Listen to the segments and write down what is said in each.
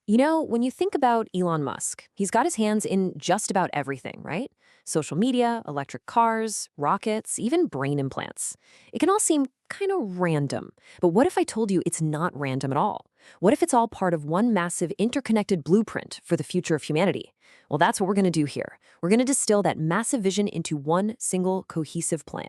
You know, when you think about Elon Musk, he's got his hands in just about everything, right? Social media, electric cars, rockets, even brain implants. It can all seem kind of random. But what if I told you it's not random at all? What if it's all part of one massive interconnected blueprint for the future of humanity? Well, that's what we're going to do here. We're going to distill that massive vision into one single cohesive plan.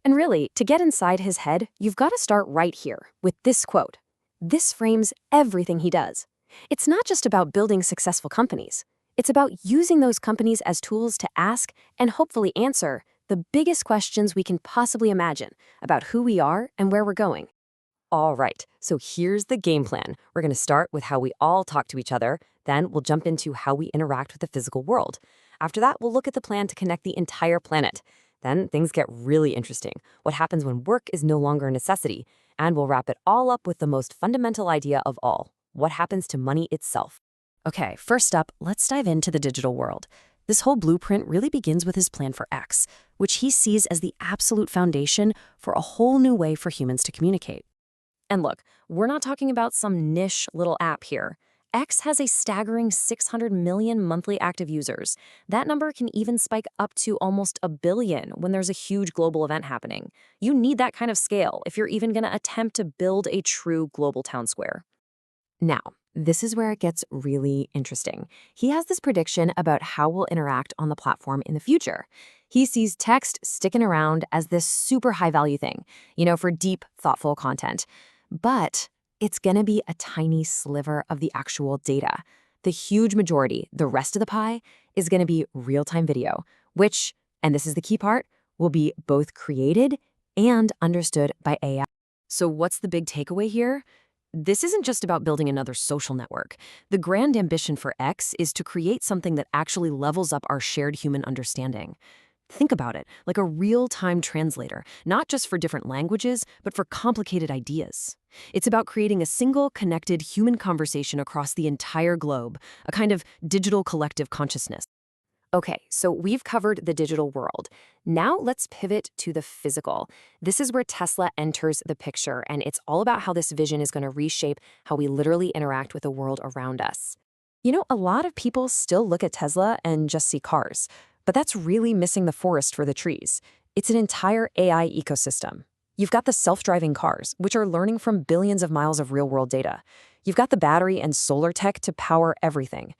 And really, to get inside his head, you've got to start right here with this quote. This frames everything he does. It's not just about building successful companies. It's about using those companies as tools to ask and hopefully answer the biggest questions we can possibly imagine about who we are and where we're going. All right, so here's the game plan. We're going to start with how we all talk to each other, then we'll jump into how we interact with the physical world. After that, we'll look at the plan to connect the entire planet. Then things get really interesting. What happens when work is no longer a necessity? And we'll wrap it all up with the most fundamental idea of all. What happens to money itself? Okay, first up, let's dive into the digital world. This whole blueprint really begins with his plan for X, which he sees as the absolute foundation for a whole new way for humans to communicate. And look, we're not talking about some niche little app here. X has a staggering 600 million monthly active users. That number can even spike up to almost a billion when there's a huge global event happening. You need that kind of scale if you're even going to attempt to build a true global town square. Now, this is where it gets really interesting. He has this prediction about how we'll interact on the platform in the future. He sees text sticking around as this super high-value thing, for deep, thoughtful content. But it's going to be a tiny sliver of the actual data. The huge majority, the rest of the pie, is going to be real-time video, which, and this is the key part, will be both created and understood by AI. So what's the big takeaway here? This isn't just about building another social network. The grand ambition for X is to create something that actually levels up our shared human understanding. Think about it, like a real-time translator, not just for different languages, but for complicated ideas. It's about creating a single, connected human conversation across the entire globe, a kind of digital collective consciousness. Okay, so we've covered the digital world. Now let's pivot to the physical. This is where Tesla enters the picture, and it's all about how this vision is going to reshape how we literally interact with the world around us. A lot of people still look at Tesla and just see cars, but that's really missing the forest for the trees. It's an entire AI ecosystem. You've got the self-driving cars, which are learning from billions of miles of real-world data. You've got the battery and solar tech to power everything.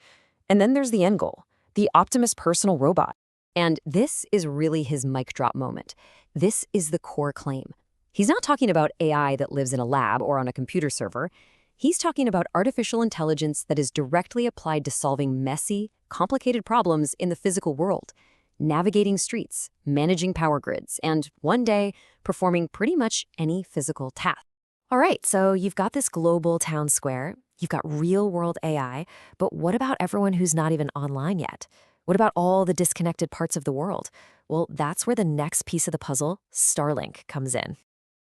And then there's the end goal, the Optimus personal robot. And this is really his mic drop moment. This is the core claim. He's not talking about AI that lives in a lab or on a computer server. He's talking about artificial intelligence that is directly applied to solving messy, complicated problems in the physical world, navigating streets, managing power grids, and one day, performing pretty much any physical task. All right, so you've got this global town square, you've got real-world AI, but what about everyone who's not even online yet? What about all the disconnected parts of the world? Well, that's where the next piece of the puzzle, Starlink, comes in.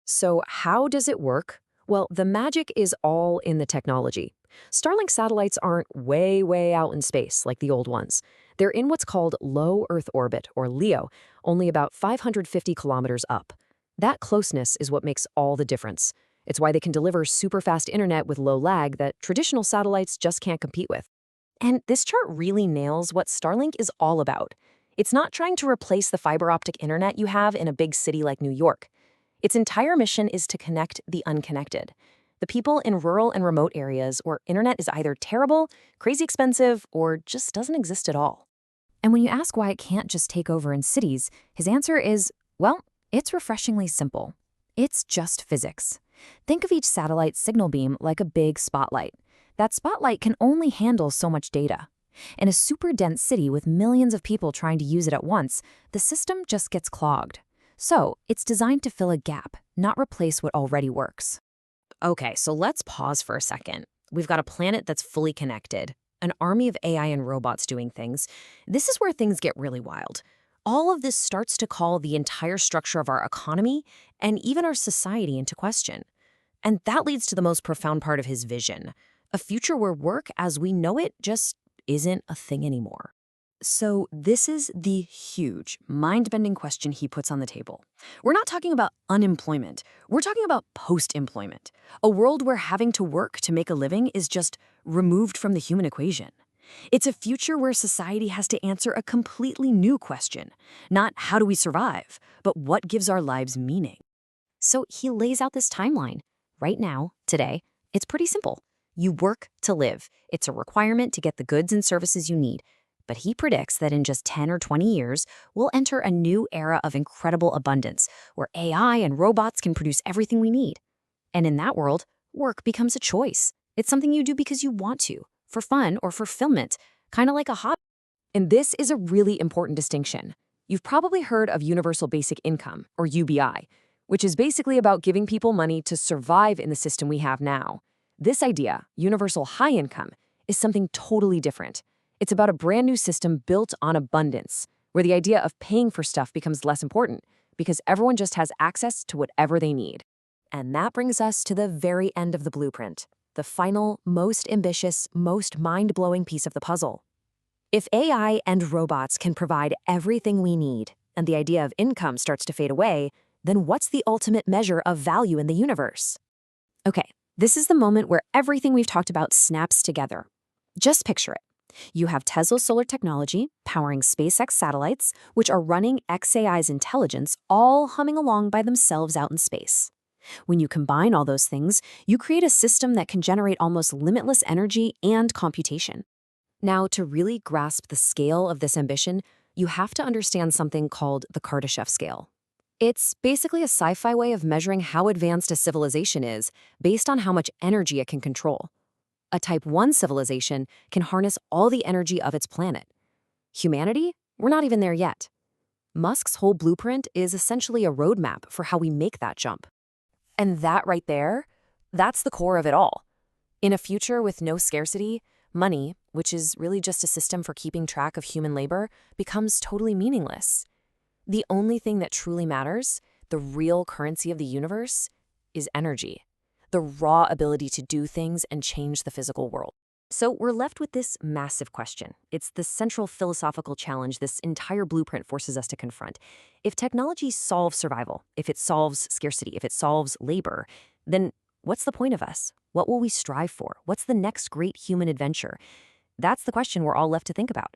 So how does it work? Well, the magic is all in the technology. Starlink satellites aren't way, way out in space like the old ones. They're in what's called low Earth orbit, or LEO, only about 550 kilometers up. That closeness is what makes all the difference. It's why they can deliver super fast internet with low lag that traditional satellites just can't compete with. And this chart really nails what Starlink is all about. It's not trying to replace the fiber optic internet you have in a big city like New York. Its entire mission is to connect the unconnected. The people in rural and remote areas where internet is either terrible, crazy expensive, or just doesn't exist at all. And when you ask why it can't just take over in cities, his answer is, well, it's refreshingly simple. It's just physics. Think of each satellite signal beam like a big spotlight. That spotlight can only handle so much data. In a super dense city with millions of people trying to use it at once, the system just gets clogged. So it's designed to fill a gap, not replace what already works. Okay, so let's pause for a second. We've got a planet that's fully connected, an army of AI and robots doing things. This is where things get really wild. All of this starts to call the entire structure of our economy and even our society into question. And that leads to the most profound part of his vision, a future where work as we know it just isn't a thing anymore. So, this is the huge, mind bending question he puts on the table. We're not talking about unemployment, we're talking about post employment, a world where having to work to make a living is just removed from the human equation. It's a future where society has to answer a completely new question, not how do we survive, but what gives our lives meaning. So he lays out this timeline. Right now, today, it's pretty simple. You work to live. It's a requirement to get the goods and services you need. But he predicts that in just 10 or 20 years, we'll enter a new era of incredible abundance, where AI and robots can produce everything we need. And in that world, work becomes a choice. It's something you do because you want to, for fun or fulfillment, kind of like a hobby. And this is a really important distinction. You've probably heard of Universal Basic Income, or UBI, which is basically about giving people money to survive in the system we have now. This idea, universal high income, is something totally different. It's about a brand new system built on abundance, where the idea of paying for stuff becomes less important because everyone just has access to whatever they need. And that brings us to the very end of the blueprint, the final, most ambitious, most mind-blowing piece of the puzzle. If AI and robots can provide everything we need, and the idea of income starts to fade away, then what's the ultimate measure of value in the universe? Okay, this is the moment where everything we've talked about snaps together. Just picture it. You have Tesla's solar technology powering SpaceX satellites, which are running xAI's intelligence, all humming along by themselves out in space. When you combine all those things, you create a system that can generate almost limitless energy and computation. Now, to really grasp the scale of this ambition, you have to understand something called the Kardashev scale. It's basically a sci-fi way of measuring how advanced a civilization is based on how much energy it can control. A Type 1 civilization can harness all the energy of its planet. Humanity? We're not even there yet. Musk's whole blueprint is essentially a roadmap for how we make that jump. And that right there, that's the core of it all. In a future with no scarcity, money, which is really just a system for keeping track of human labor, becomes totally meaningless. The only thing that truly matters, the real currency of the universe, is energy. The raw ability to do things and change the physical world. So we're left with this massive question. It's the central philosophical challenge this entire blueprint forces us to confront. If technology solves survival, if it solves scarcity, if it solves labor, then what's the point of us? What will we strive for? What's the next great human adventure? That's the question we're all left to think about.